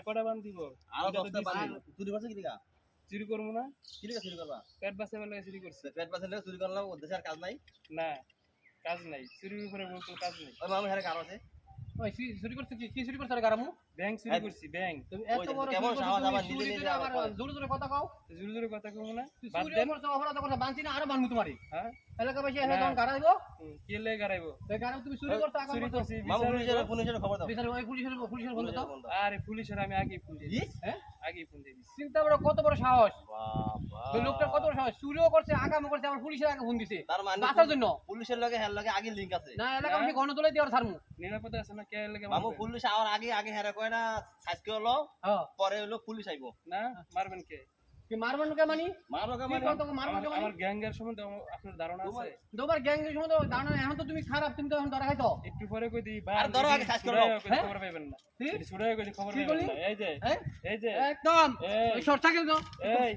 কটা বান দিব আর দশটা বানি চুরি করছ কি দিগা চুরি করবো না কি দিগা চুরি করবা পেট বাঁচাবার লাগে চুরি করছে পেট পাশে লাগে চুরি করলাম ওর দেশে আর কাজ নাই না কাজ নাই চুরির উপরে বলতো কাজ নেই ওই মামু হেরে কারণ আছে ওই চুরি করছ কি চুরি করছ রে গারামু ব্যাংক চুরি করছি ব্যাংক তুমি এত বড় কেমন সাহস আবার চুরি নিজে করে নিজে আবার জোরে জোরে কথা কও জোরে জোরে কথা কমু না তুই বাদ চুরি দেন করছ অপরাধ করছ বানছি না আরো বানমু তোমারে হ্যাঁ এলাকাবাসী এসে না। তখন গারাইবো কে লে গারাইবো এই গারাম তুমি চুরি করছ আগে চুরি করছি মামু বিচার পুলিশের খবর দাও বিচার ওই পুলিশের ফোন দাও আরে পুলিশের আমি আগেই ফোন দিয়ে দিছি হ্যাঁ আগেই ফোন দিয়ে দিছি চিন্তা বড় কত বড় সাহস বাবা ওই লোকটার কত বড় সাহস চুরিও করছে আগামও করছে আবার পুলিশের আগে ফোন দিছে তার মানে বাঁচার জন্য পুলিশের লগে হের লগে আগে লিংক আছে না এলাকাবাসী গণতলে দেওয়ার ছাড়মু নিরাপদে আছে না কে লেগে মামু পুলিশ আওয়ার আগে হেরে কয় না সাইজকে হলো হ্যাঁ পরে হলো পুলিশ আইবো না মারবেন কে কি মারবেন কে মানি মারো কে কি মানে কথা মারবেন কে মানি আমার গ্যাংয়ের সম্বন্ধে আপনার ধারণা আছে তোমার গ্যাং এর সময় দাঁড়ানো এখন তো তুমি খারাপ তুমি তো এখন ধরা খাইতো একটু পরে কই দিই আর ধরো আগে সাইজ করো। হ্যাঁ? খবর পাইবেন না কি? ছুড়ে কই দিই খবর কি পাইবেন বলি? না এই যে হ্যাঁ এই যে একদম এই। ওই শর্ট থাকে তো এই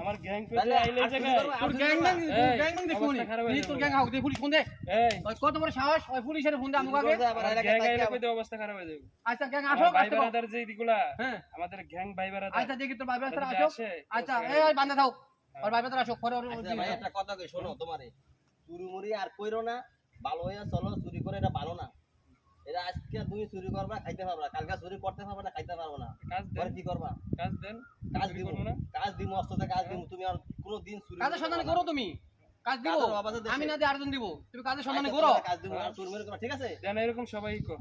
আমার গ্যাং কই তাহলে আইলে আর জায়গায় চুরি করবা? তোর গ্যাং না এই, গ্যাং না দেখুন অবস্থা খারাপ হয়ে তোর যাবে। গ্যাং হাউক দে পুলিশ ফোন দে এই ওই কত বড় সাহস ওই পুলিশের ফোন দে আমাকে আগে আবার আমার এলাকায় গ্যাং আইলে থাকতে কই দিই অবস্থা খারাপ হয়ে যাবে আচ্ছা গ্যাং আমার আসো ভাই আসতে বল। বেরাদার যে দিগুলা হ্যাঁ আমাদের গ্যাং ভাই বেরাদার আচ্ছা দেখি তোর ভাই বেস্তারা যদি আসো আসে, আচ্ছা ওকে। এই বান্ধা থাও আর ভাই বেস্তারা আসো পরে ওর আচ্ছা ভাই একটা কথা কই শোনো তোমারে চুরি মুড়ি আর কইরো না ভালো হইয়া চলো চুরি করে এটা ভালো না এটা আজকে তুমি চুরি করবা খাইতে পারবা কালকে চুরি করতে পারবা না খাইতে পারবা না কাজ পরে দেন কি করবা কাজ দেন কাজ চুরি দিব করবো না কাজ দিব অস্ততে কাজ দিব তুমি আর কোনোদিন চুরি কাজের সন্ধান করো তুমি কাজ দিব কাজের অভাবে দেশে- আমি না দিয়ে আরেকজন দিব তুমি কাজের সন্ধান আচ্ছা, করো তোমার কাজ দিব আর চুরি মেরে করবা ঠিক আছে জানা এরকম সবাই কো